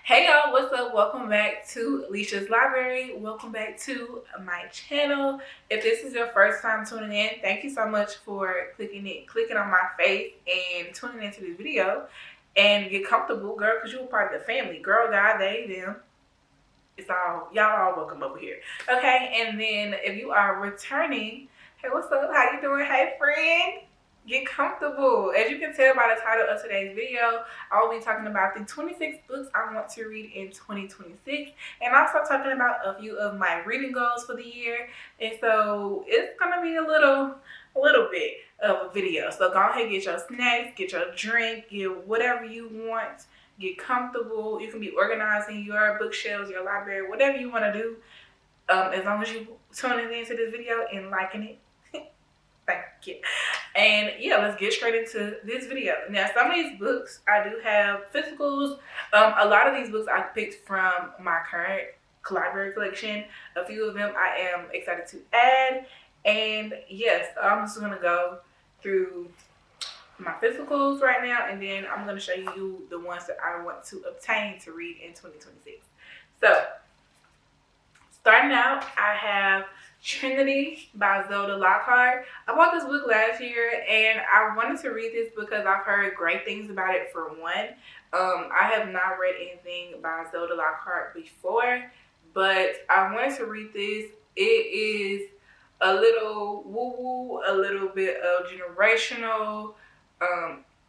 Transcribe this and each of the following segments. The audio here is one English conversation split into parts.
Hey y'all, what's up? Welcome back to Alicia's Library. Welcome back to my channel. If this is your first time tuning in, thank you so much for clicking on my face and tuning into this video. And get comfortable, girl, because you're part of the family. Girl, guy, they, them. It's all, y'all all welcome over here. Okay, and then if you are returning, hey, what's up? How you doing? Hey, friend. Get comfortable. As you can tell by the title of today's video, I will be talking about the 26 books I want to read in 2026, and also talking about a few of my reading goals for the year. And so it's gonna be a little bit of a video. So go ahead, get your snacks, get your drink, get whatever you want. Get comfortable. You can be organizing your bookshelves, your library, whatever you want to do. As long as you tuning into this video and liking it. Thank you. And yeah, let's get straight into this video. Now, some of these books I do have physicals. A lot of these books I picked from my current library collection. A few of them I am excited to add. And yes, I'm just gonna go through my physicals right now, and then I'm going to show you the ones that I want to obtain to read in 2026. So, starting out, I have Trinity by Zelda Lockhart. I bought this book last year, and I wanted to read this because I've heard great things about it for one. I have not read anything by Zelda Lockhart before, but I wanted to read this. It is a little woo-woo, a little bit of generational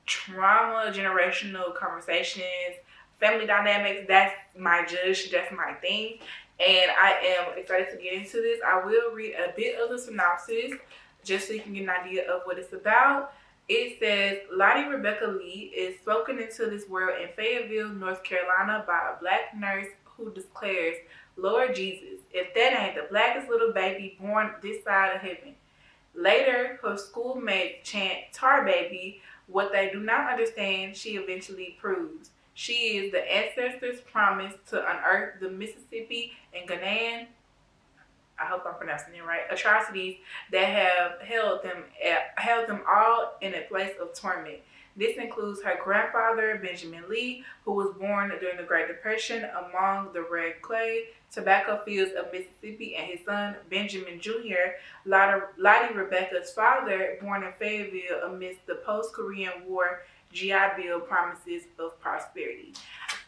trauma, generational conversations, family dynamics. That's my judge, that's my thing, and I am excited to get into this. I will read a bit of the synopsis just so you can get an idea of what it's about. It says, Lottie Rebecca Lee is spoken into this world in Fayetteville, North Carolina by a black nurse who declares, Lord Jesus, if that ain't the blackest little baby born this side of heaven. Later, her schoolmates chant Tar Baby. What they do not understand, she eventually proves. She is the ancestors' promise to unearth the Mississippi and Ghanaian, I hope I'm pronouncing it right, atrocities that have held them all in a place of torment. This includes her grandfather, Benjamin Lee, who was born during the Great Depression among the red clay tobacco fields of Mississippi, and his son, Benjamin Jr., Lottie Rebecca's father, born in Fayetteville amidst the post-Korean War GI Bill promises of prosperity.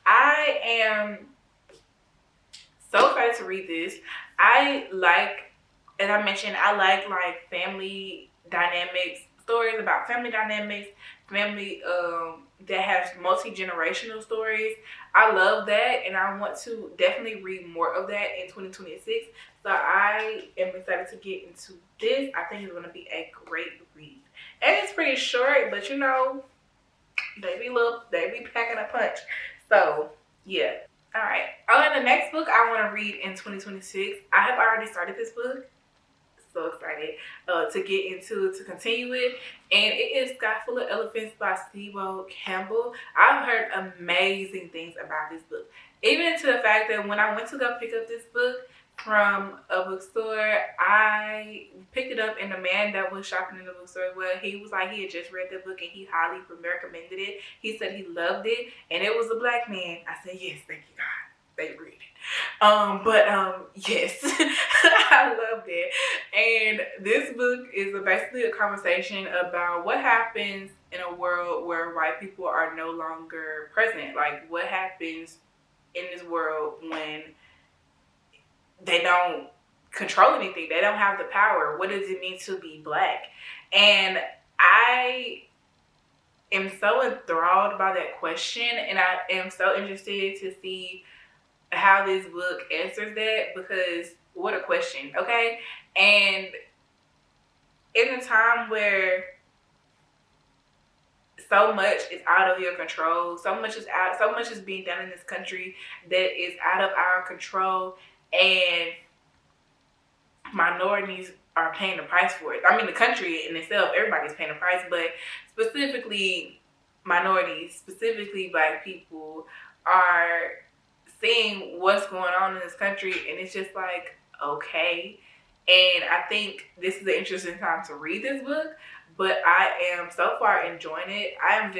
I am so excited to read this. I like, as I mentioned, I like family dynamics, stories about family dynamics, family that has multi-generational stories. I love that, and I want to definitely read more of that in 2026. So I am excited to get into this. I think it's going to be a great read. And it's pretty short, but you know, they be packing a punch. So yeah. All right. The next book I want to read in 2026. I have already started this book. So excited to get into it, to continue it, and it is Sky Full of Elephants by Steve-O Campbell. I've heard amazing things about this book, even to the fact that when I went to go pick up this book from a bookstore, I picked it up, and the man that was shopping in the bookstore, well, he was like, he had just read the book and he highly recommended it. He said he loved it, and it was a black man. I said, yes, thank you, God. They read it. Yes, I loved it. And this book is basically a conversation about what happens in a world where white people are no longer present. Like, what happens in this world when they don't control anything? They don't have the power. What does it mean to be black? And I am so enthralled by that question, and I am so interested to see how this book answers that, because what a question, okay? And in a time where so much is out of your control, so much is being done in this country that is out of our control, and minorities are paying the price for it. I mean, the country in itself, everybody's paying the price, but specifically minorities, specifically black people, are seeing what's going on in this country, and it's just like, okay. And I think this is an interesting time to read this book, but I am so far enjoying it. I'm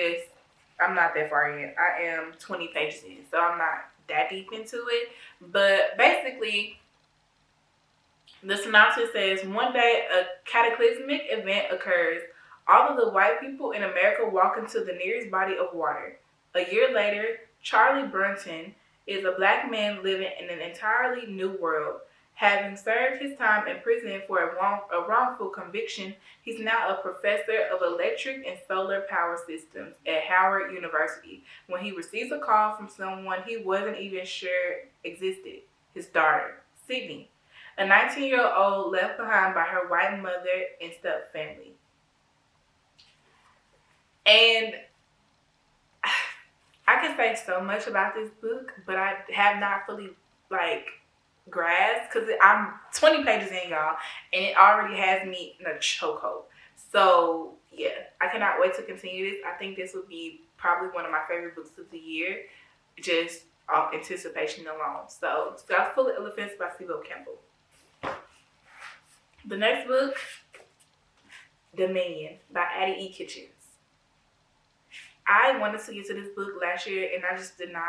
not that far in. I am 20 pages in, so I'm not that deep into it. But basically, the synopsis says, one day a cataclysmic event occurs. All of the white people in America walk into the nearest body of water. A year later, Charlie Brunton is a black man living in an entirely new world. Having served his time in prison for a wrongful conviction, he's now a professor of electric and solar power systems at Howard University when he receives a call from someone he wasn't even sure existed, his daughter, Sydney, a 19-year-old left behind by her white mother and step family. And I can say so much about this book, but I have not fully grasped, because I'm 20 pages in, y'all, and it already has me in a chokehold. So yeah, I cannot wait to continue this. I think this would be probably one of my favorite books of the year, just off anticipation alone. So Sky Full of Elephants by Sibyl Campbell. The next book, Dominion by Addie E. Kitchens. I wanted to get to this book last year and I just did not.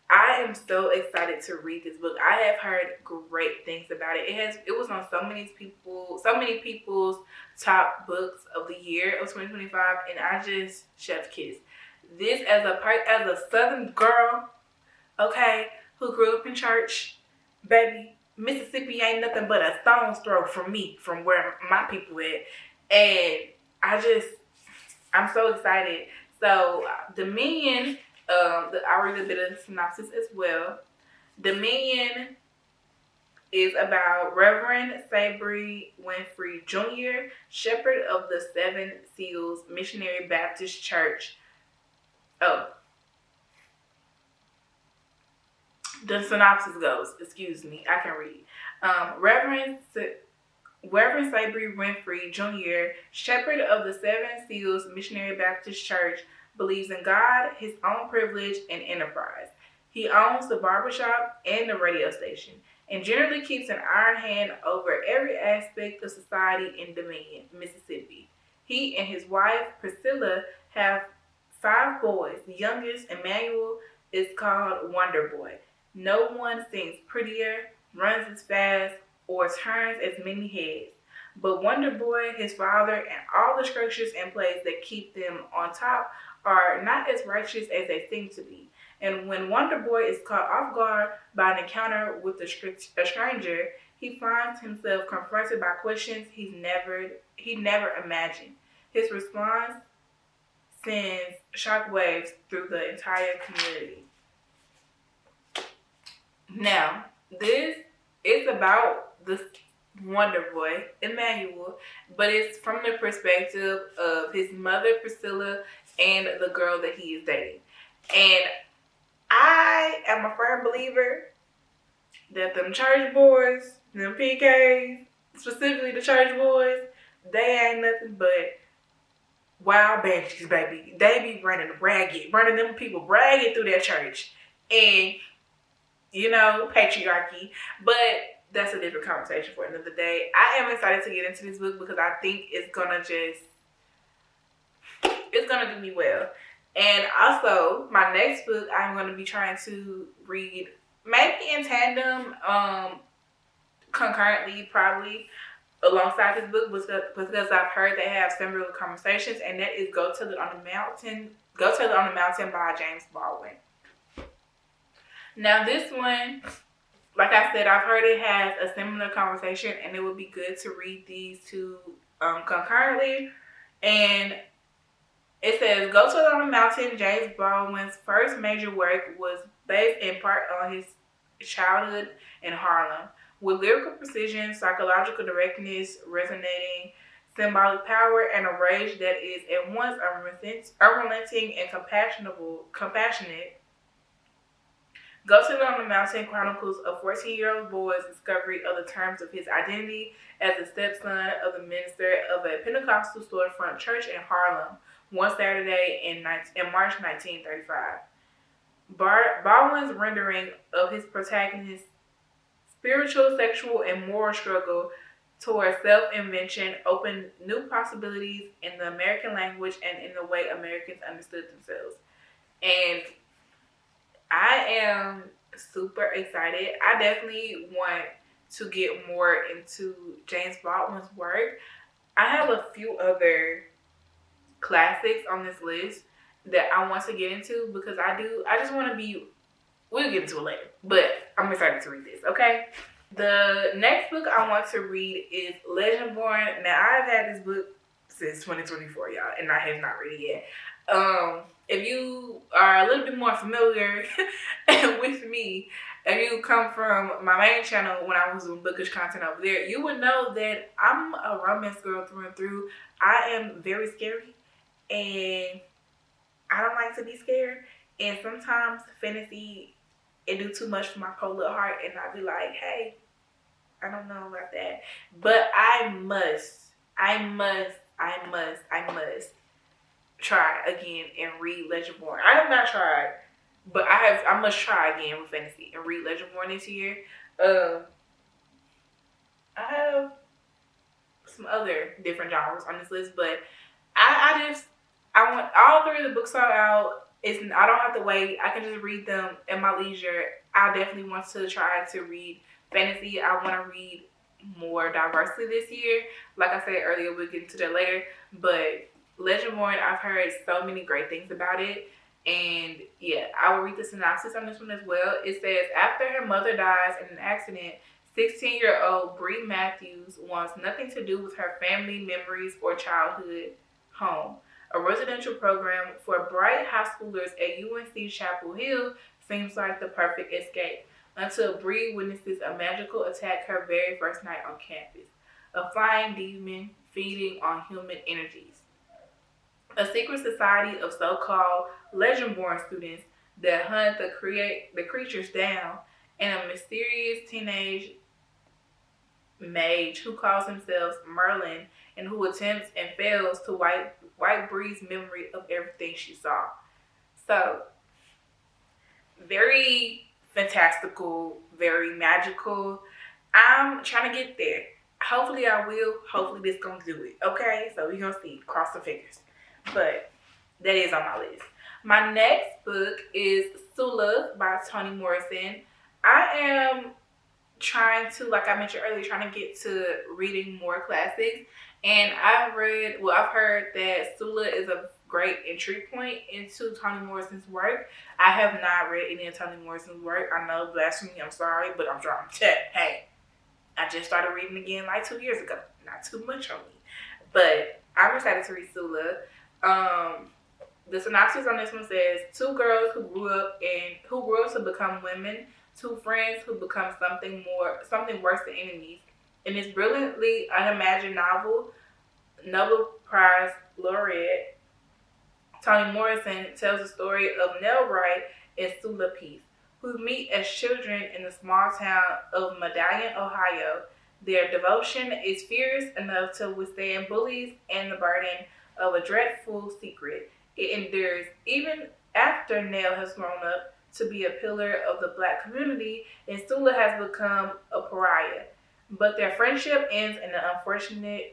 I am so excited to read this book. I have heard great things about it. It was on so many people's top books of the year of 2025, and I just chef's kiss. This as a Southern girl, okay, who grew up in church, baby, Mississippi ain't nothing but a stone's throw from me, from where my people at, and I'm so excited. So Dominion, I'll read a bit of the synopsis as well. Dominion is about Reverend Sabri Winfrey Jr., shepherd of the Seven Seals Missionary Baptist Church. Oh, the synopsis goes, excuse me, I can read. Reverend Sabri Winfrey Jr., shepherd of the Seven Seals Missionary Baptist Church, believes in God, his own privilege, and enterprise. He owns the barbershop and the radio station, and generally keeps an iron hand over every aspect of society in Dominion, Mississippi. He and his wife, Priscilla, have 5 boys. The youngest, Emmanuel, is called Wonder Boy. No one sings prettier, runs as fast, or turns as many heads. But Wonder Boy, his father, and all the structures in place that keep them on top are not as righteous as they seem to be. And when Wonder Boy is caught off guard by an encounter with a stranger, he finds himself confronted by questions he never imagined. His response sends shockwaves through the entire community. Now, this is about the Wonder Boy, Emmanuel, but it's from the perspective of his mother, Priscilla, and the girl that he is dating. And I am a firm believer that them church boys, them PKs, specifically the church boys, they ain't nothing but wild banshees, baby. They be running them people ragged through their church. And, patriarchy. But that's a different conversation for another day. I am excited to get into this book because I think it's gonna do me well. And also, my next book I'm going to be trying to read maybe in tandem, concurrently, probably alongside this book, because I've heard they have similar conversations, and that is Go Tell It on the Mountain by James Baldwin. Now this one, like I said, I've heard it has a similar conversation, and it would be good to read these two concurrently. And it says, Go Tell It on the Mountain, James Baldwin's first major work, was based in part on his childhood in Harlem. With lyrical precision, psychological directness, resonating symbolic power, and a rage that is at once unrelenting and compassionate, Go Tell It on the Mountain chronicles a 14-year-old boy's discovery of the terms of his identity as the stepson of the minister of a Pentecostal storefront church in Harlem one Saturday in March 1935. Baldwin's rendering of his protagonist's spiritual, sexual, and moral struggle towards self-invention opened new possibilities in the American language and in the way Americans understood themselves. And I am super excited. I definitely want to get more into James Baldwin's work. I have a few other classics on this list that I want to get into because I just want to be, we'll get into it later, but I'm excited to read this, okay? The next book I want to read is Legendborn. Now, I've had this book since 2024, y'all, and I have not read it yet. If you are a little bit more familiar with me, if you come from my main channel when I was doing bookish content over there, you would know that I'm a romance girl through and through. I am very scary, and I don't like to be scared. And sometimes fantasy, it do too much for my poor little heart, and I be like, hey, I don't know about that. But I must try again and read Legendborn. I have not tried, but I must try again with fantasy and read Legendborn this year. I have some other different genres on this list, but I want all three of the books are out. I don't have to wait. I can just read them at my leisure. I definitely want to try to read fantasy. I want to read more diversely this year. Like I said earlier, we'll get into that later. But Legendborn, I've heard so many great things about it. And yeah, I will read the synopsis on this one as well. It says, after her mother dies in an accident, 16-year-old Bree Matthews wants nothing to do with her family memories or childhood home. A residential program for bright high schoolers at UNC Chapel Hill seems like the perfect escape until Bree witnesses a magical attack her very first night on campus. A flying demon feeding on human energies. A secret society of so-called Legendborn students that hunt the creatures down, and a mysterious teenage mage who calls himself Merlin and who attempts and fails to wipe Bree's memory of everything she saw. So, very fantastical, very magical. I'm trying to get there. Hopefully I will. Hopefully this gonna do it. Okay? So we're gonna see. Cross the fingers. But that is on my list. My next book is Sula by Toni Morrison. I am trying to, like I mentioned earlier, trying to get to reading more classics. And I've heard that Sula is a great entry point into Toni Morrison's work. I have not read any of Toni Morrison's work. I know, blasphemy, I'm sorry, but I'm trying to check. Hey, I just started reading again like 2 years ago. Not too much on me. But I'm excited to read Sula. The synopsis on this one says, two girls who grew up to become women, two friends who become something worse than enemies. In this brilliantly unimagined novel, Nobel Prize laureate Toni Morrison tells the story of Nell Wright and Sula Peace, who meet as children in the small town of Medallion, Ohio. Their devotion is fierce enough to withstand bullies and the burden of a dreadful secret. It endures even after Nell has grown up to be a pillar of the Black community and Sula has become a pariah. But their friendship ends in an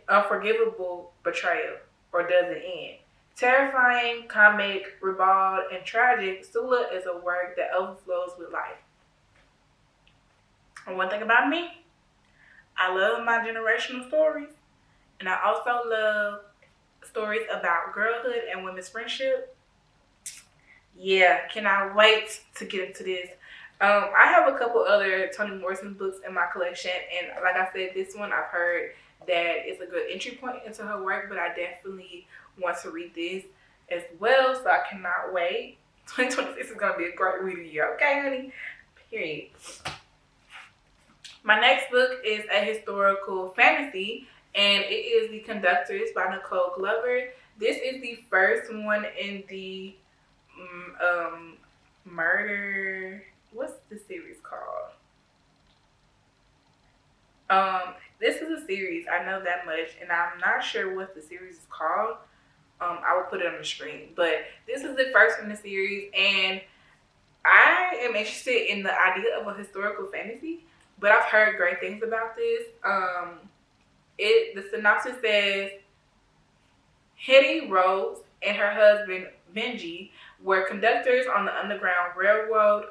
unforgivable betrayal, or does it end? Terrifying, comic, ribald, and tragic, Sula is a work that overflows with life. And one thing about me, I love my generational stories, and I also love stories about girlhood and women's friendship. Yeah, cannot wait to get into this. I have a couple other Toni Morrison books in my collection, and like I said, this one I've heard that it's a good entry point into her work, but I definitely want to read this as well, so I cannot wait. 2026 is going to be a great reading year, okay, honey? Period. My next book is a historical fantasy, and it is The Conductors by Nicole Glover. This is the first one in the murder... What's the series called? This is a series, I know that much, and I'm not sure what the series is called. I will put it on the screen, but this is the first in the series, and I am interested in the idea of a historical fantasy, but I've heard great things about this. The synopsis says, Hetty Rhodes and her husband Benji were conductors on the Underground Railroad,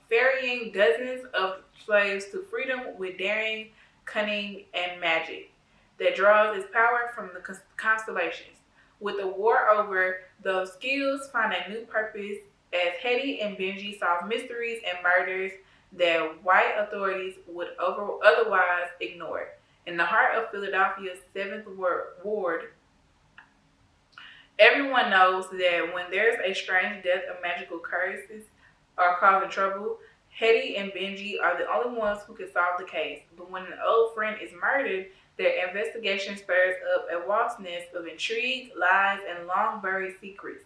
ferrying dozens of slaves to freedom with daring, cunning, and magic that draws its power from the constellations. With the war over, those skills find a new purpose as Hetty and Benji solve mysteries and murders that white authorities would otherwise ignore. In the heart of Philadelphia's 7th Ward, everyone knows that when there's a strange death of magical curses or causing trouble, Hetty and Benji are the only ones who can solve the case. But when an old friend is murdered, their investigation stirs up a vast nest of intrigue, lies, and long-buried secrets,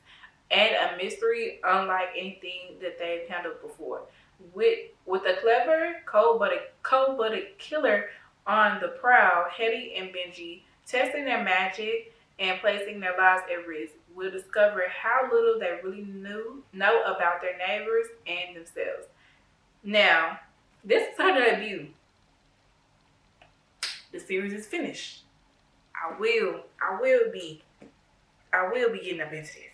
and a mystery unlike anything that they've handled before. With a clever, cold-blooded killer on the prowl, Hetty and Benji, testing their magic and placing their lives at risk, will discover how little they really know about their neighbors and themselves. Now, this is her debut. The series is finished. I will be getting up into this.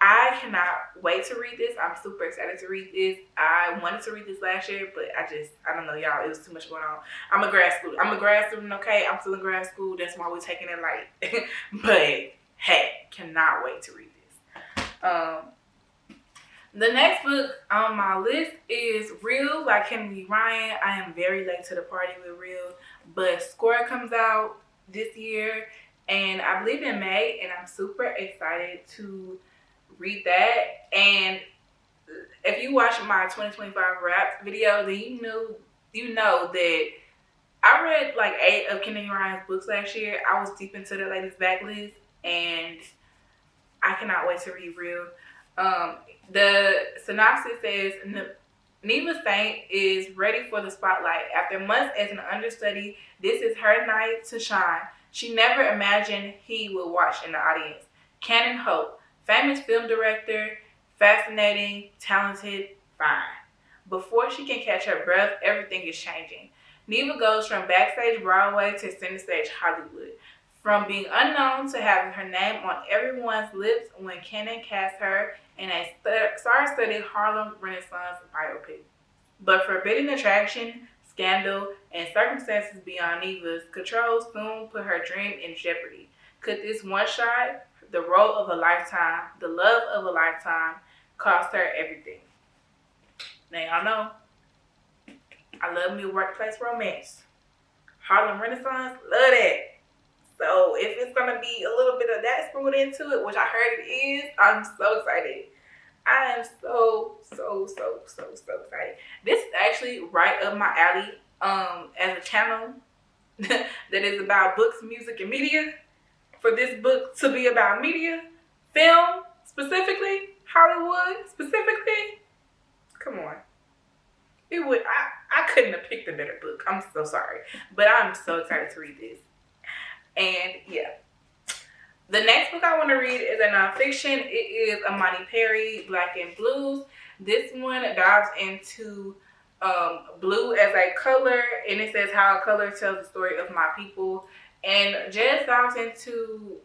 I cannot wait to read this. I'm super excited to read this. I wanted to read this last year, but I don't know, y'all. It was too much going on. I'm a grad student, okay? I'm still in grad school. That's why we're taking it light. But, hey, cannot wait to read this. The next book on my list is Real by Kennedy Ryan. I am very late to the party with Real, but Score comes out this year, and I believe in May, and I'm super excited to read that. And if you watch my 2025 rap video, then you know that I read like 8 of Kennedy Ryan's books last year. I was deep into the latest backlist, and I cannot wait to read Real. The synopsis says Neva Saint is ready for the spotlight. After months as an understudy, this is her night to shine. She never imagined he would watch in the audience. Cannon Hope, famous film director, fascinating, talented, fine. Before she can catch her breath, everything is changing. Neva goes from backstage Broadway to center stage Hollywood. From being unknown to having her name on everyone's lips when Cannon cast her in a star-studded Harlem Renaissance biopic. But forbidden attraction, scandal, and circumstances beyond Neva's control soon put her dream in jeopardy. Could this one shot, the role of a lifetime, the love of a lifetime, cost her everything? Now y'all know, I love me workplace romance. Harlem Renaissance, love that. So if it's going to be a little bit of that sprinkled into it, which I heard it is, I'm so excited. I am so excited. This is actually right up my alley as a channel that is about books, music, and media. For this book to be about media, film specifically, Hollywood specifically, come on. I couldn't have picked a better book. I'm so sorry. But I'm so excited to read this. And yeah, the next book I want to read is a nonfiction. It is Imani Perry, Black and Blues. This one dives into blue as a color, and it says how a color tells the story of my people, and just dives into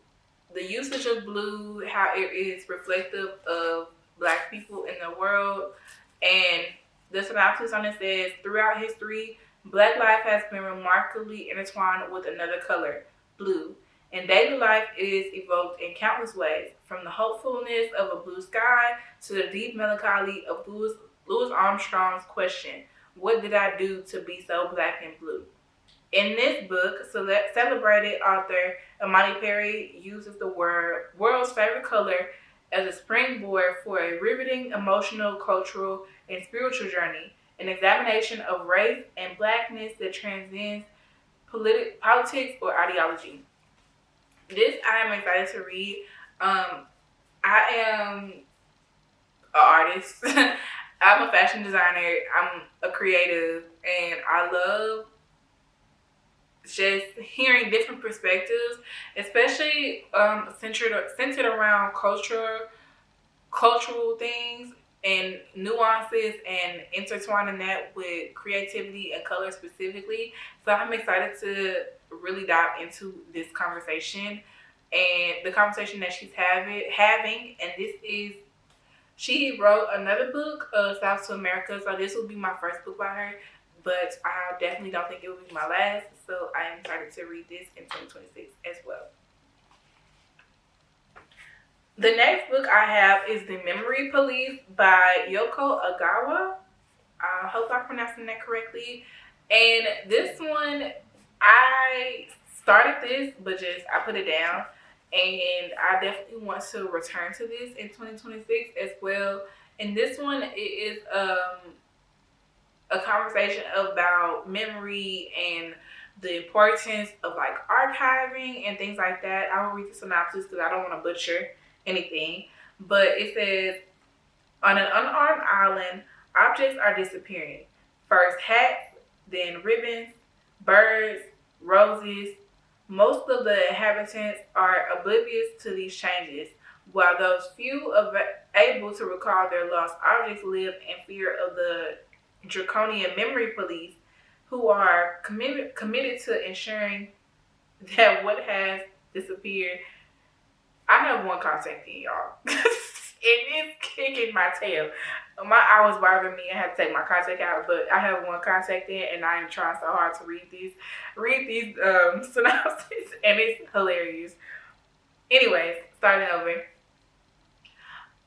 the usage of blue, how it is reflective of Black people in the world. And the synopsis on it says, throughout history, Black life has been remarkably intertwined with another color, blue. In daily life, it is evoked in countless ways, from the hopefulness of a blue sky to the deep melancholy of Louis Armstrong's question, what did I do to be so black and blue? In this book, celebrated author Imani Perry uses the world's favorite color as a springboard for a riveting emotional, cultural, and spiritual journey, an examination of race and blackness that transcends politics or ideology. This I am excited to read. I am an artist. I'm a fashion designer. I'm a creative, and I love just hearing different perspectives, especially centered around cultural things and nuances, and intertwining that with creativity and color specifically. So I'm excited to really dive into this conversation. and the conversation that she's having. And this is, she wrote another book, South to America. So this will be my first book by her, but I definitely don't think it will be my last. So I am excited to read this in 2026 as well. The next book I have is The Memory Police by Yoko Agawa. I hope I'm pronouncing that correctly. And this one, I started this, but just I put it down. And I definitely want to return to this in 2026 as well. And this one, it is a conversation about memory and the importance of like archiving and things like that. I will read the synopsis because I don't want to butcher anything. But it says, on an unarmed island, objects are disappearing. First hats, then ribbons, birds, roses. Most of the inhabitants are oblivious to these changes, while those few able to recall their lost objects live in fear of the draconian memory police, who are committed to ensuring that what has disappeared. I have one contact in, y'all. It is kicking my tail. My eye was bothering me. I had to take my contact out, but I have one contact in, and I am trying so hard to read these synopses, and it's hilarious. Anyways, starting over.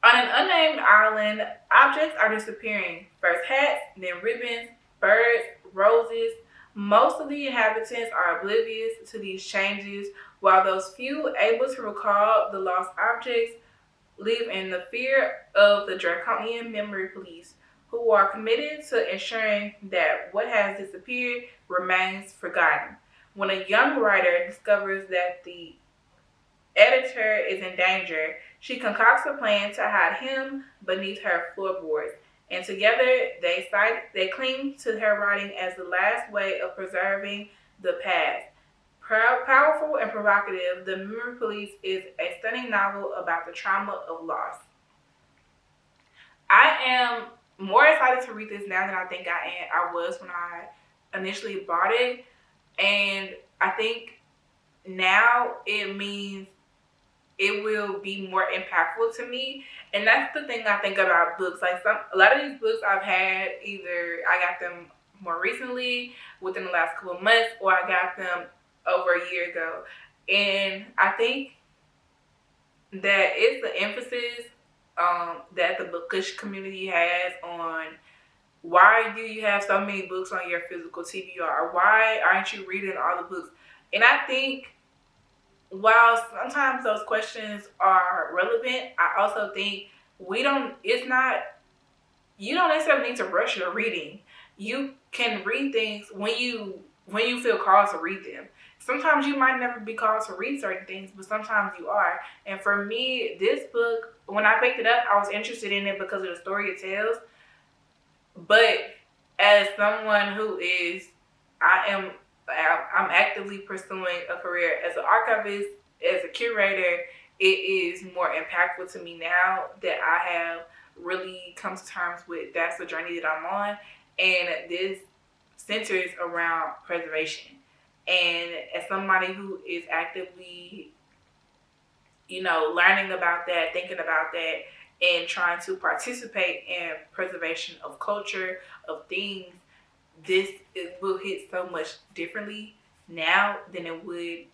On an unnamed island, objects are disappearing. First hats, then ribbons, birds, roses. Most of the inhabitants are oblivious to these changes, while those few able to recall the lost objects live in the fear of the draconian memory police, who are committed to ensuring that what has disappeared remains forgotten. When a young writer discovers that the editor is in danger, she concocts a plan to hide him beneath her floorboards, and together they cling to her writing as the last way of preserving the past. Powerful and provocative, The Memory Police is a stunning novel about the trauma of loss. I am more excited to read this now than I think I was when I initially bought it, and I think now it means it will be more impactful to me. And that's the thing I think about books. Like a lot of these books I've had, either I got them more recently, within the last couple of months, or I got them over a year ago. And I think that it's the emphasis that the bookish community has on why do you have so many books on your physical TBR? Why aren't you reading all the books? And I think while sometimes those questions are relevant, I also think you don't necessarily need to rush your reading. You can read things when you feel called to read them. Sometimes you might never be called to read certain things, but sometimes you are. And for me, this book, when I picked it up, I was interested in it because of the story it tells. But as someone who is, I'm actively pursuing a career as an archivist, as a curator. It is more impactful to me now that I have really come to terms with that's the journey that I'm on. And this centers around preservation. And as somebody who is actively, learning about that, thinking about that, and trying to participate in preservation of culture, of things, it will hit so much differently now than it would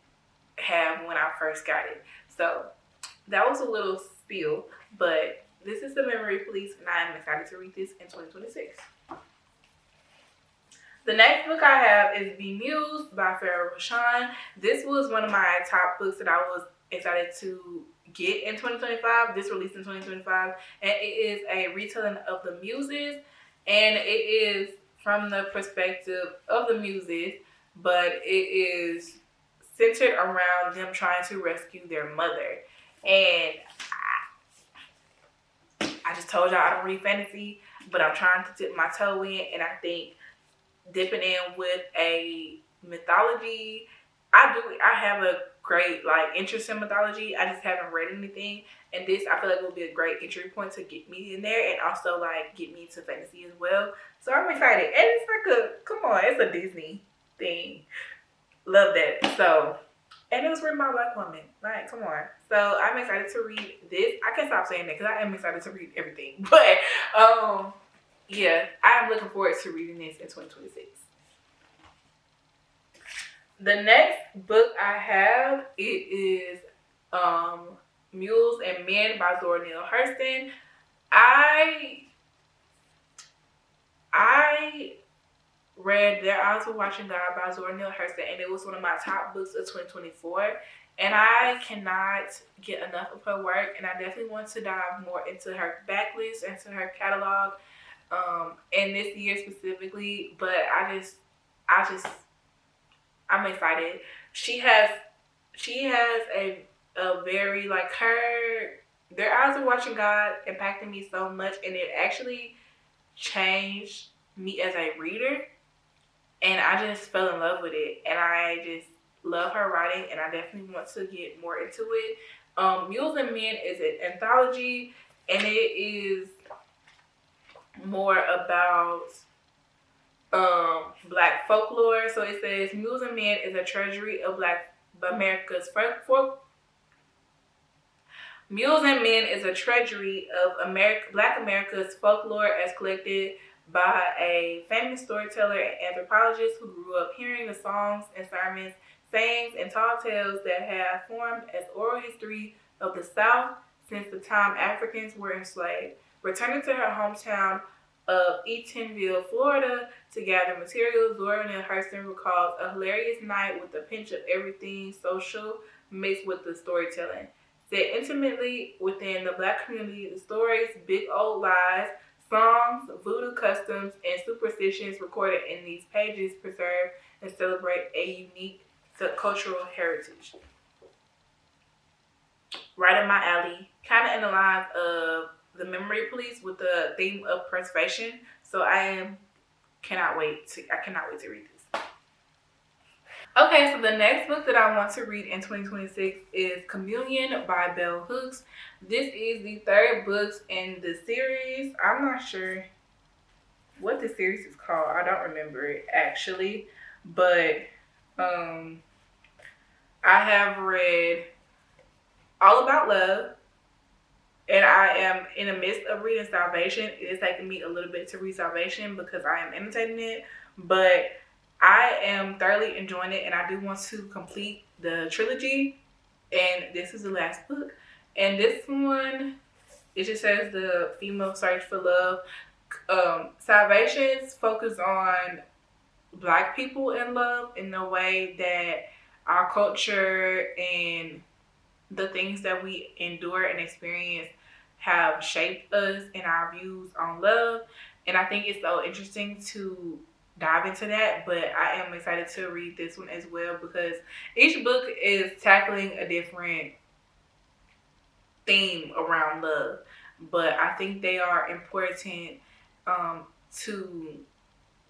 have when I first got it. So that was a little spiel, but this is The Memory Police, and I am excited to read this in 2026. The next book I have is Bemused by Farah Rashan. This was one of my top books that I was excited to get in 2025. This released in 2025, and it is a retelling of the Muses, and it is from the perspective of the Muses, but it is centered around them trying to rescue their mother. And I just told y'all I don't read fantasy, but I'm trying to dip my toe in, and I think dipping in with a mythology, I have a great interest in mythology. I just haven't read anything, and this I feel like will be a great entry point to get me in there, and also get me into fantasy as well. So I'm excited, and it's it's a Disney thing. Love that. So And it was written by a Black woman. Like, come on. So I'm excited to read this. I can't stop saying that because I am excited to read everything. But yeah, I am looking forward to reading this in 2026. The next book I have, it is Mules and Men by Zora Neale Hurston. I read Their Eyes Were Watching God by Zora Neale Hurston, and it was one of my top books of 2024. And I cannot get enough of her work, and I definitely want to dive more into her backlist, into her catalog, and this year specifically. But I'm excited. She has a very, like, Their Eyes Are Watching God impacted me so much, and it actually changed me as a reader, and I just fell in love with it, and I just love her writing, and I definitely want to get more into it. Mules and Men is an anthology, and it is more about Black folklore. So it says Mules and Men is a treasury of Mules and Men is a treasury of Black America's folklore as collected by a famous storyteller and anthropologist who grew up hearing the songs and sermons, sayings, and tall tales that have formed as oral history of the South since the time Africans were enslaved. Returning to her hometown of Eatonville, Florida, to gather materials, Zora Neale Hurston recalls a hilarious night with a pinch of everything social mixed with the storytelling. Set intimately within the Black community, the stories, big old lies, songs, voodoo customs, and superstitions recorded in these pages preserve and celebrate a unique cultural heritage. Right in my alley, kind of in the lines of The Memory Police with the theme of preservation. So I cannot wait to read this. Okay, so the next book that I want to read in 2026 is Communion by Bell Hooks. This is the third book in the series. I'm not sure what the series is called. I don't remember it actually, but I have read All About Love, and I am in the midst of reading Salvation. It is taking me a little bit to read Salvation because I am imitating it, but I am thoroughly enjoying it, and I do want to complete the trilogy, and this is the last book. And this one, it just says the female search for love. Salvation's focus on Black people in love in the way that our culture and the things that we endure and experience have shaped us in our views on love. And I think it's so interesting to dive into that, but I am excited to read this one as well because each book is tackling a different theme around love, but I think they are important to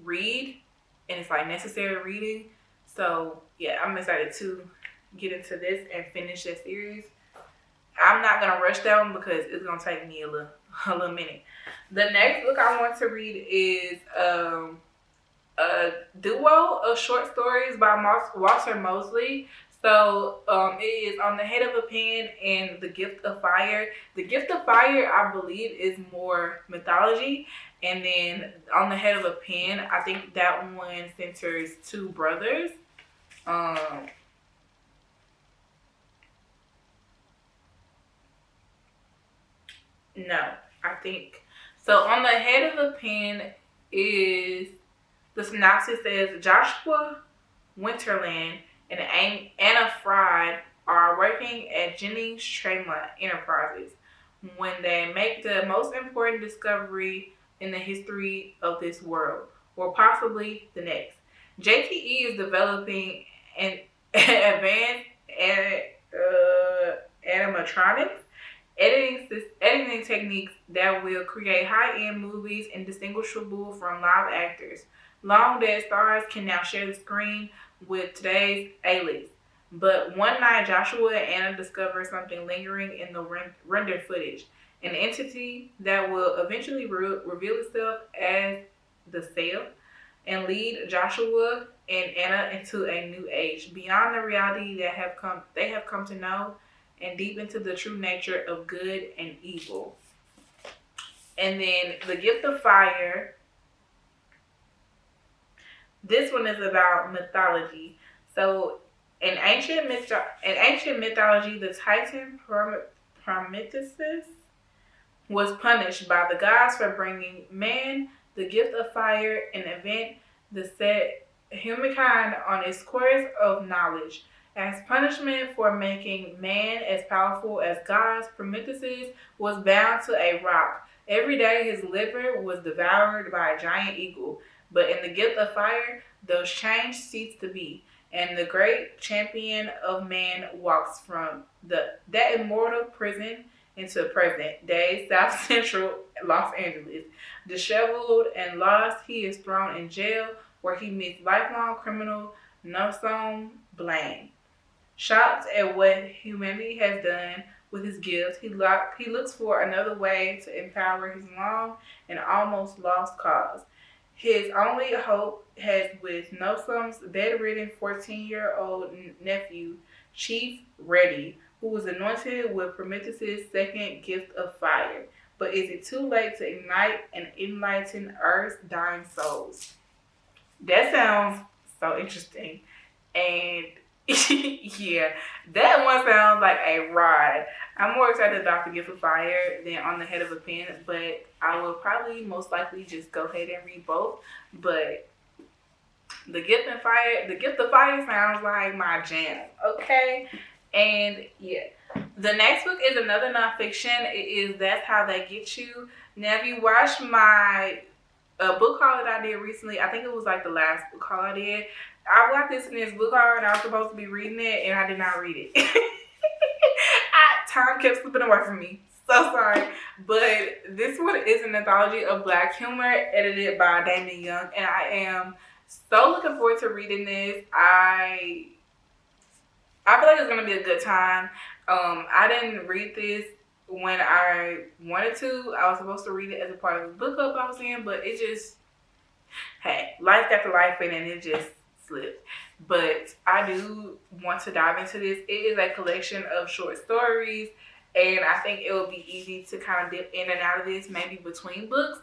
read, and it's like necessary reading. So yeah, I'm excited to get into this and finish that series. I'm not gonna rush that one because it's gonna take me a little minute. The next book I want to read is a duo of short stories by Walter Mosley. So it is On the Head of a Pen and The Gift of Fire. The Gift of Fire, I believe, is more mythology. And then On the Head of a Pen, I think that one centers two brothers. No, I think. So On the Head of a Pen is, the synopsis says, Joshua Winterland and Anna Fried are working at Jennings Tremont Enterprises when they make the most important discovery in the history of this world, or possibly the next. JTE is developing an advanced animatronics editing techniques that will create high-end movies indistinguishable from live actors. Long dead stars can now share the screen with today's A-list. But one night, Joshua and Anna discover something lingering in the rendered footage, an entity that will eventually reveal itself as the Cell, and lead Joshua and Anna into a new age, beyond the reality that they have come to know, and deep into the true nature of good and evil. And then the gift of fire. This one is about mythology. So in ancient mythology, the Titan Prometheus was punished by the gods for bringing man the gift of fire, an event that set humankind on its course of knowledge. As punishment for making man as powerful as gods, Prometheus was bound to a rock. Every day his liver was devoured by a giant eagle. But in the gift of fire, those chains cease to be, and the great champion of man walks from that immortal prison into present day South Central Los Angeles. Disheveled and lost, he is thrown in jail where he meets lifelong criminal Nosom Blaine. Shocked at what humanity has done with his gifts, he looks for another way to empower his long and almost lost cause. His only hope has with Nosum's bedridden 14-year-old nephew, Chief Reddy, who was anointed with Prometheus' second gift of fire. But is it too late to ignite and enlighten Earth's dying souls? That sounds so interesting. And yeah, that one sounds like a ride. I'm more excited about the gift of fire than on the head of a pen, but I will probably most likely just go ahead and read both. But the gift of fire sounds like my jam. Okay. And yeah, the next book is another nonfiction. It is That's How They Get You. Now, if you watched my book haul that I did recently, I think it was like the last book haul I did. I got this in this book haul and I was supposed to be reading it, and I did not read it. Time kept slipping away from me. So sorry. But this one is an anthology of Black humor edited by Damon Young, and I am so looking forward to reading this. I feel like it's gonna be a good time. I didn't read this when I wanted to. I was supposed to read it as a part of the book club I was in, but it just, hey, life after life, and it just slipped. But I do want to dive into this. It is a collection of short stories, and I think it will be easy to kind of dip in and out of this, maybe between books,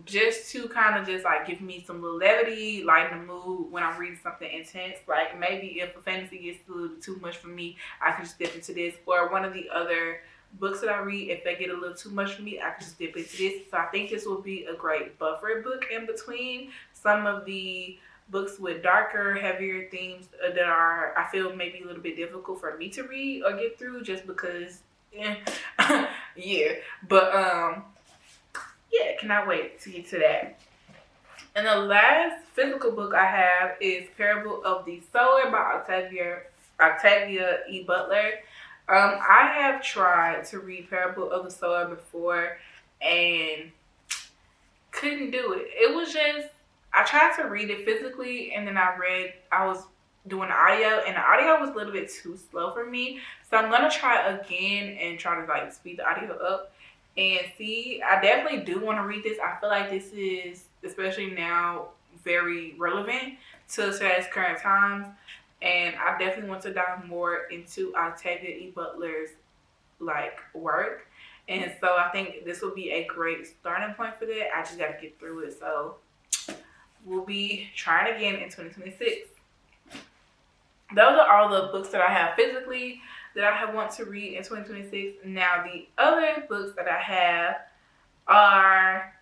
just to kind of just like give me some little levity, lighten the mood when I'm reading something intense. Like maybe if a fantasy gets a little too much for me, I can just dip into this. Or one of the other books that I read, if they get a little too much for me, I can just dip into this. So I think this will be a great buffer book in between some of the books with darker, heavier themes that are, I feel, maybe a little bit difficult for me to read or get through, just because, yeah. But yeah, cannot wait to get to that. And the last physical book I have is Parable of the Sower by Octavia E. Butler. I have tried to read Parable of the Sower before and couldn't do it. It was just, I tried to read it physically, and then I was doing the audio, and the audio was a little bit too slow for me. So I'm going to try again and try to like speed the audio up and see. I definitely do want to read this. I feel like this is, especially now, very relevant to today's current times. And I definitely want to dive more into Octavia E. Butler's like work. And so I think this will be a great starting point for that. I just got to get through it. So we'll be trying again in 2026. Those are all the books that I have physically that I want to read in 2026. Now, the other books that I have are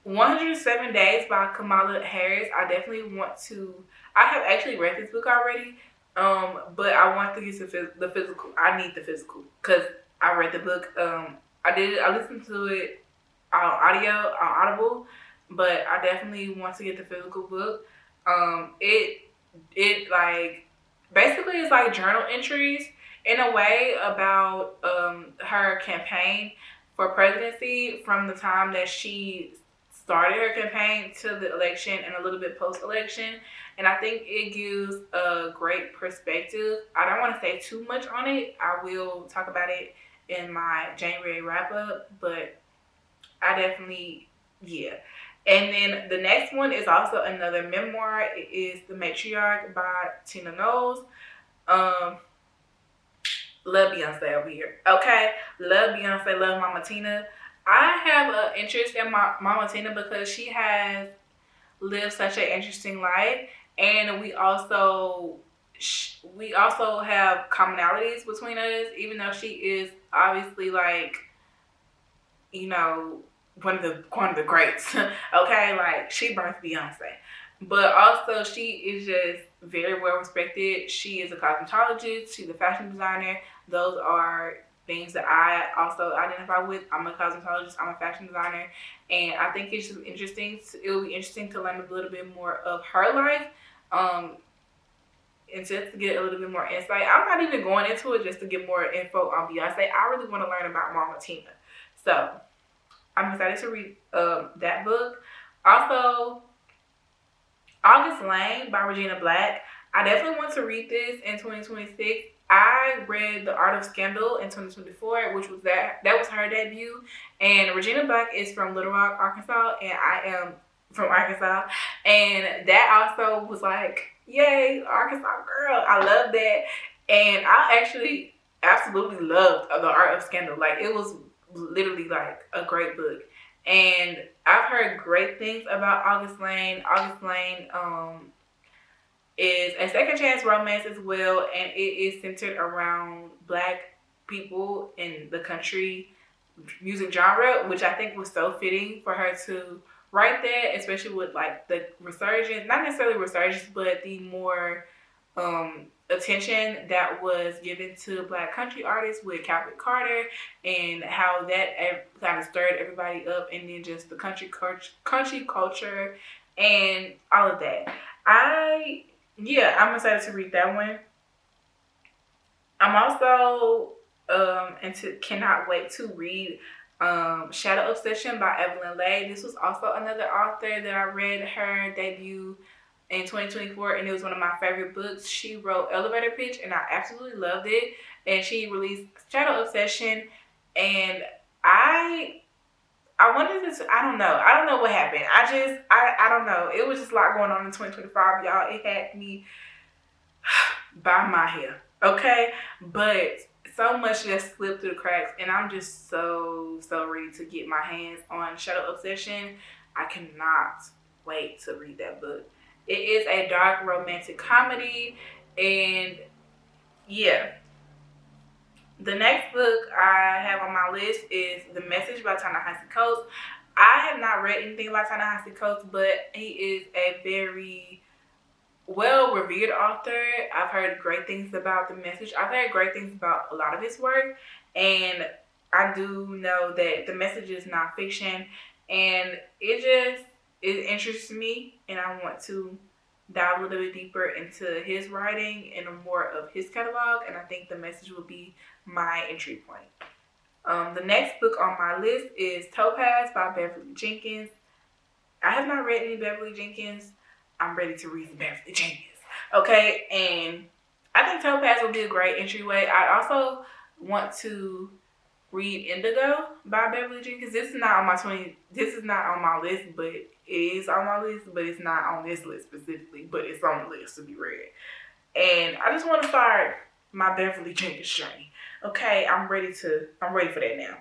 107 Days by Kamala Harris. I definitely want to, I have actually read this book already, but I want to get the physical. I need the physical because I read the book. I listened to it on Audible, but I definitely want to get the physical book. It like basically it's like journal entries in a way about her campaign for presidency from the time that she started her campaign to the election and a little bit post-election. And I think it gives a great perspective. I don't want to say too much on it. I will talk about it in my January wrap-up, but I definitely, yeah. And then the next one is also another memoir. It is The Matriarch by Tina Knowles. Love Beyonce over here. Okay, love Beyonce, love Mama Tina. I have an interest in Mama Tina because she has lived such an interesting life, and we also have commonalities between us, even though she is obviously like, you know, one of the greats. Okay, like she birthed Beyonce, but also she is just very well respected. She is a cosmetologist. She's a fashion designer. Those are things that I also identify with. I'm a cosmetologist. I'm a fashion designer, and I think it's just interesting. It will be interesting to learn a little bit more of her life. And just to get a little bit more insight. I'm not even going into it just to get more info on Beyonce. I really want to learn about Mama Tina. So I'm excited to read that book. Also, August Lane by Regina Black. I definitely want to read this in 2026. I read The Art of Scandal in 2024, which was that was her debut. And Regina Black is from Little Rock, Arkansas, and I am from Arkansas. And that also was like, yay, Arkansas girl. I love that. And I actually absolutely loved The Art of Scandal. Like, it was literally like a great book. And I've heard great things about August Lane. August Lane is a second chance romance as well, and it is centered around Black people in the country music genre, which I think was so fitting for her to write that, especially with like the resurgence, not necessarily resurgence, but the more attention that was given to Black country artists with Calvin Carter, and how that kind of stirred everybody up, and then just the country culture and all of that. I'm excited to read that one. I'm also cannot wait to read Shadow Obsession by Evelyn Lay. This was also another author that I read her debut in 2024, and it was one of my favorite books. She wrote Elevator Pitch, and I absolutely loved it. And she released Shadow Obsession, and I wanted to, I don't know what happened. I don't know. It was just a lot going on in 2025, y'all. It had me by my hair, okay? But so much just slipped through the cracks, and I'm just so ready to get my hands on Shadow Obsession. I cannot wait to read that book. It is a dark romantic comedy, and yeah. The next book I have on my list is The Message by Ta-Nehisi Coates. I have not read anything by Ta-Nehisi Coates, but he is a very well-revered author. I've heard great things about The Message. I've heard great things about a lot of his work, and I do know that The Message is nonfiction, and it interests me, and I want to dive a little bit deeper into his writing and more of his catalog, and I think The Message will be my entry point. The next book on my list is Topaz by Beverly Jenkins. I have not read any Beverly Jenkins. I'm ready to read some Beverly Jenkins. Okay, and I think Topaz will be a great entryway. I also want to read Indigo by Beverly Jenkins. This is not on my list, but it is on my list, but it's not on this list specifically, but it's on the list to be read. And I just want to start my Beverly Jenkins journey. Okay, I'm ready for that now.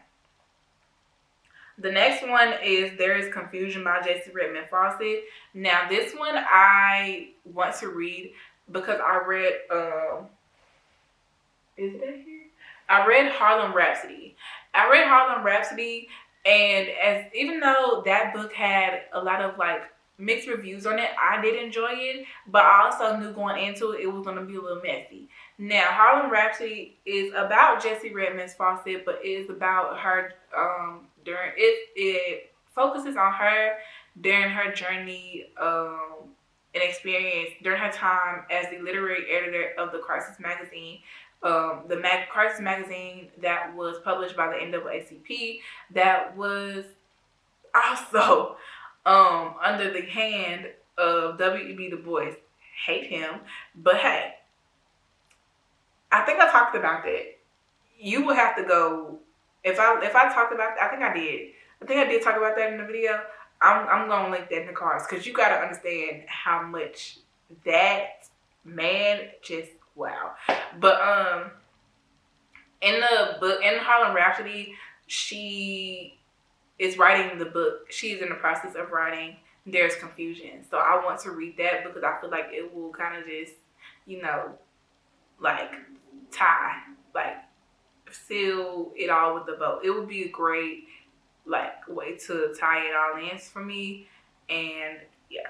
The next one is There Is Confusion by Jessie Redmond Fawcett. Now, this one I want to read because I read, is it in here? I read Harlem Rhapsody. And even though that book had a lot of like mixed reviews on it, I did enjoy it, but I also knew going into it was going to be a little messy. Now, Harlem Rhapsody is about Jessie Redmond Fawcett, but it is about her it focuses on her during her journey and experience during her time as the literary editor of the Crisis magazine. The Crisis magazine that was published by the NAACP, that was also under the hand of W.E.B. Du Bois. Hate him, but hey, I think I talked about that. You will have to go. If I talked about that, I think I did talk about that in the video. I'm gonna link that in the cards because you gotta understand how much that man just wow. But in the book in Harlem Rhapsody, she is writing the book. She's in the process of writing There's Confusion. So I want to read that because I feel like it will kind of just, like tie, like seal it all with the bow. It would be a great way to tie it all in for me. And yeah.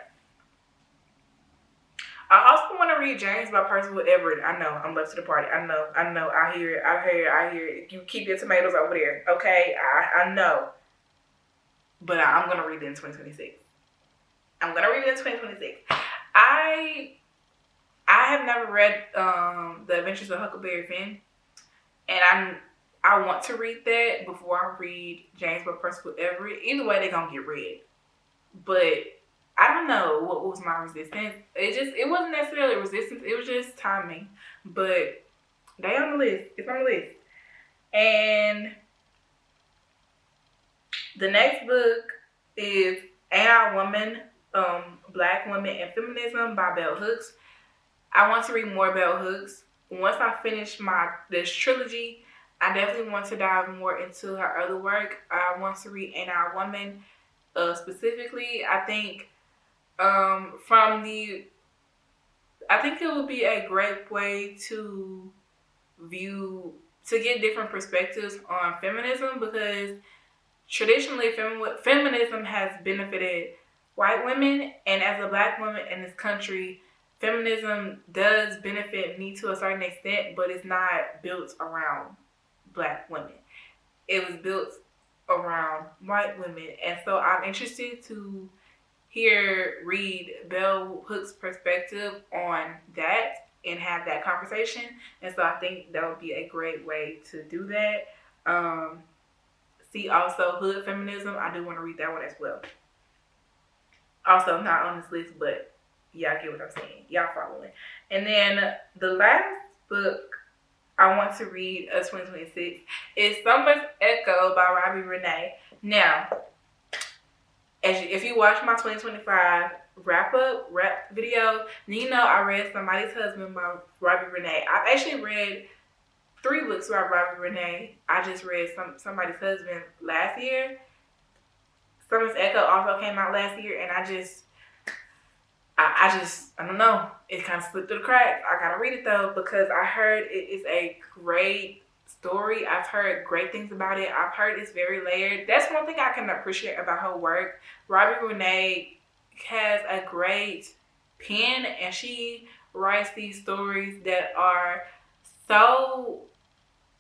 I also want to read James by Percival Everett. I know, I'm late to the party. I know. I hear it. You keep your tomatoes over there. Okay, I know. But I'm going to read it in 2026. I have never read The Adventures of Huckleberry Finn. And I want to read that before I read James by Percival Everett. Either way, they're going to get read. But I don't know what was my resistance. It wasn't necessarily resistance. It was just timing. But they on the list. It's on the list. And the next book is Ain't I a Woman? Black Women and Feminism by Bell Hooks. I want to read more Bell Hooks. Once I finish this trilogy, I definitely want to dive more into her other work. I want to read Ain't I a Woman specifically. I think I think it would be a great way to get different perspectives on feminism, because traditionally feminism has benefited white women, and as a black woman in this country, feminism does benefit me to a certain extent, but it's not built around black women. It was built around white women, and so I'm interested to read Bell Hooks' perspective on that and have that conversation. And so I think that would be a great way to do that. See also Hood Feminism. I do want to read that one as well. Also not on this list, but y'all get what I'm saying. Y'all following. And then the last book I want to read of 2026 is Summer's Echo by Robbie Renee. Now, if you watch my 2025 wrap video, then you know I read Somebody's Husband by Robbie Renee. I've actually read 3 books by Robbie Renee. I just read Somebody's Husband last year. Summer's Echo also came out last year, and I don't know. It kind of slipped through the cracks. I gotta read it though, because I heard it is a great story. I've heard great things about it. I've heard it's very layered. That's one thing I can appreciate about her work. Robbie Renee has a great pen, and she writes these stories that are so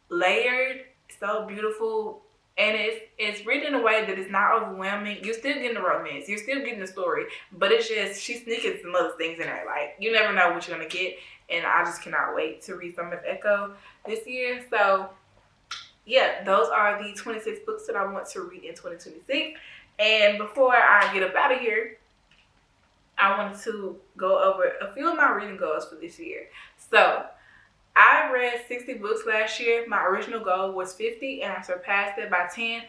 layered, so beautiful, and it's written in a way that is not overwhelming. You're still getting the romance, you're still getting the story, but it's just she's sneaking some other things in there. Like, you never know what you're gonna get, and I just cannot wait to read Summer's Echo this year. So yeah, those are the 26 books that I want to read in 2026. And before I get up out of here, I wanted to go over a few of my reading goals for this year. So I read 60 books last year. My original goal was 50, and I surpassed it by 10.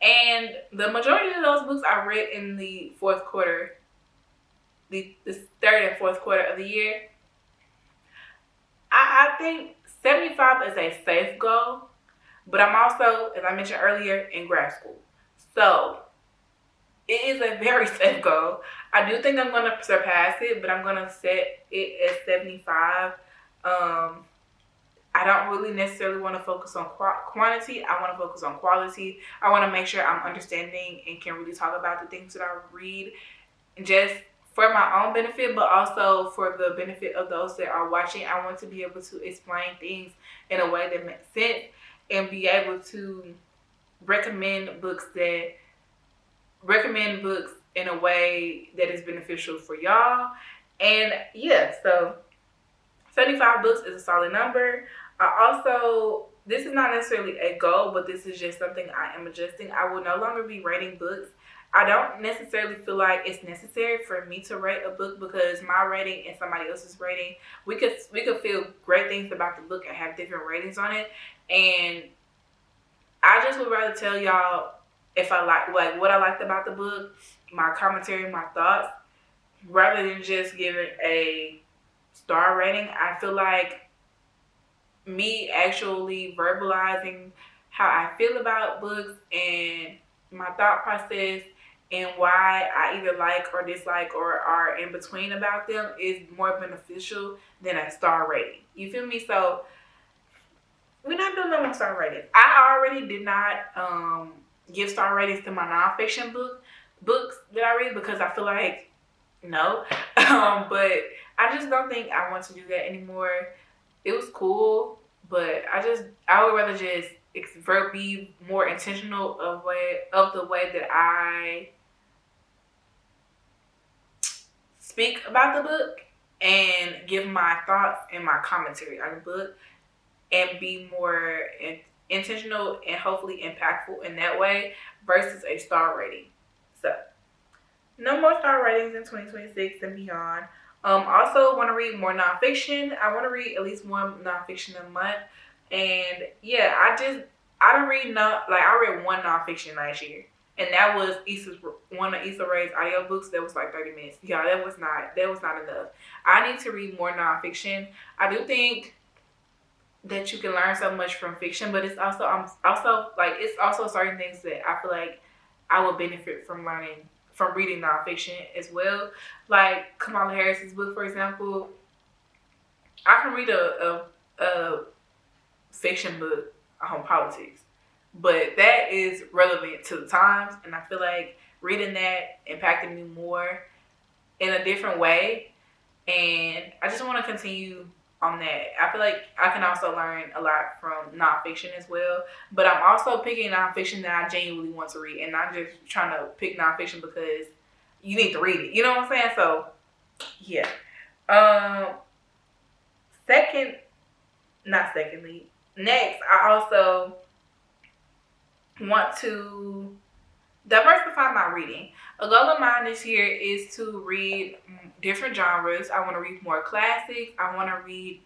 And the majority of those books I read in the fourth quarter, the third and fourth quarter of the year. I think 75 is a safe goal, but I'm also, as I mentioned earlier, in grad school. So it is a very safe goal. I do think I'm going to surpass it, but I'm going to set it at 75. I don't really necessarily want to focus on quantity. I want to focus on quality. I want to make sure I'm understanding and can really talk about the things that I read, just for my own benefit, but also for the benefit of those that are watching. I want to be able to explain things in a way that makes sense and be able to recommend books in a way that is beneficial for y'all. And yeah, so 75 books is a solid number. This is not necessarily a goal, but this is just something I am adjusting. I will no longer be rating books. I don't necessarily feel like it's necessary for me to rate a book, because my rating and somebody else's rating, we could feel great things about the book and have different ratings on it. And I just would rather tell y'all if I like what I liked about the book my commentary, my thoughts, rather than just giving a star rating. I feel like me actually verbalizing how I feel about books and my thought process and why I either like or dislike or are in between about them is more beneficial than a star rating. You feel me? So we're not doing no more star ratings. I already did not give star ratings to my nonfiction books that I read because I feel like no. But I just don't think I want to do that anymore. It was cool, but I would rather just be more intentional of the way that I speak about the book and give my thoughts and my commentary on the book and be more intentional and hopefully impactful in that way versus a star rating. So no more star ratings in 2026 and beyond. Also want to read more nonfiction. I want to read at least one nonfiction a month. And yeah, I don't read I read one nonfiction last year. And that was one of Issa Rae's audiobooks that was like 30 minutes. Yeah, that was not enough. I need to read more nonfiction. I do think that you can learn so much from fiction, but it's also it's also certain things that I feel like I will benefit from reading nonfiction as well. Like Kamala Harris's book, for example. I can read a fiction book on politics, but that is relevant to the times, and I feel like reading that impacted me more in a different way, and I just want to continue on that. I feel like I can also learn a lot from nonfiction as well, but I'm also picking nonfiction that I genuinely want to read and not just trying to pick nonfiction because you need to read it. You know what I'm saying? So, yeah. Next, I also want to diversify my reading. A goal of mine this year is to read different genres. I want to read more classics. I want to read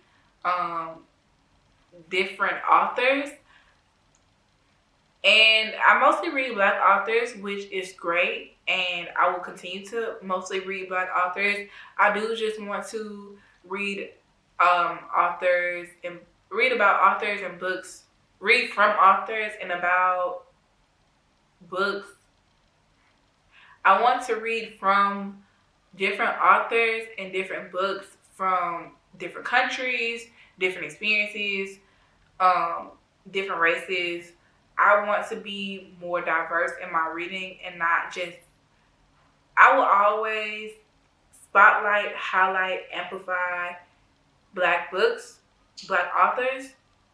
different authors. And I mostly read Black authors, which is great. And I will continue to mostly read Black authors. I do just want to read authors and read about authors and books. Read from authors and about books. I want to read from different authors and different books from different countries, different experiences, different races. I want to be more diverse in my reading and not just, I will always spotlight, highlight, amplify Black books, Black authors,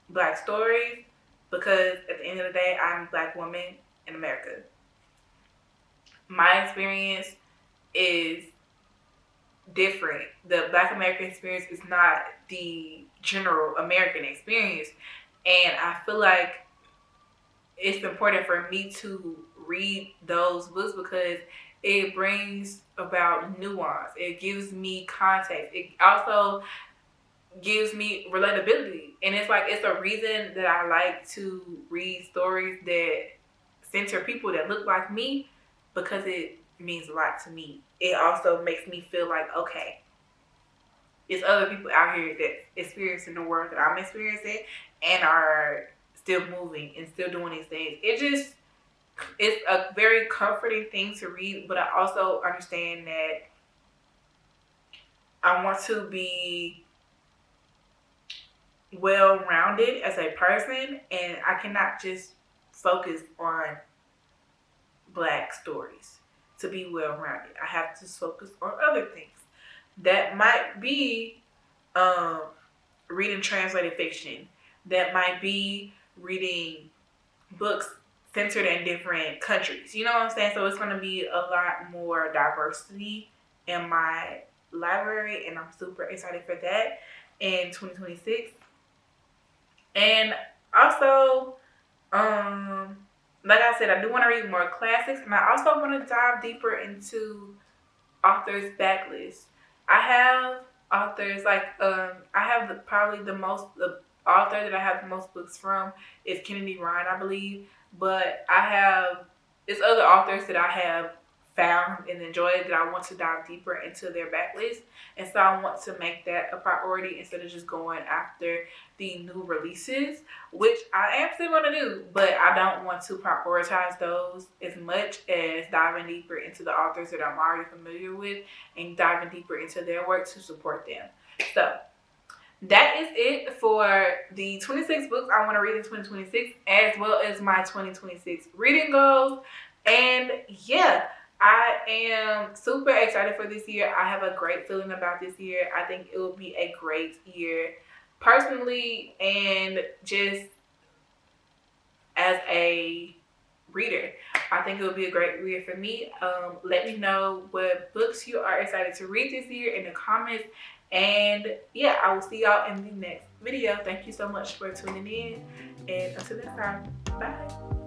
Black stories, because at the end of the day, I'm a Black woman in America. My experience is different. The Black American experience is not the general American experience. And I feel like it's important for me to read those books because it brings about nuance. It gives me context. It also gives me relatability. And it's like, it's a reason that I like to read stories that center people that look like me because it means a lot to me. It also makes me feel like, okay, it's other people out here that experiencing the world that I'm experiencing and are still moving and still doing these things. It's a very comforting thing to read, but I also understand that I want to be well-rounded as a person, and I cannot just focus on Black stories to be well-rounded. I have to focus on other things. That might be reading translated fiction. That might be reading books centered in different countries. You know what I'm saying? So it's going to be a lot more diversity in my library, and I'm super excited for that in 2026. And also, like I said, I do want to read more classics, and I also want to dive deeper into authors' backlists. I have authors the author that I have the most books from is Kennedy Ryan, I believe. But it's other authors that I have found and enjoyed that I want to dive deeper into their backlist. And so I want to make that a priority instead of just going after the new releases, which I am still going to do, but I don't want to prioritize those as much as diving deeper into the authors that I'm already familiar with and diving deeper into their work to support them. So that is it for the 26 books I want to read in 2026, as well as my 2026 reading goals. And yeah, I am super excited for this year. I have a great feeling about this year. I think it will be a great year personally and just as a reader. I think it will be a great year for me. Let me know what books you are excited to read this year in the comments. And yeah, I will see y'all in the next video. Thank you so much for tuning in. And until next time, bye.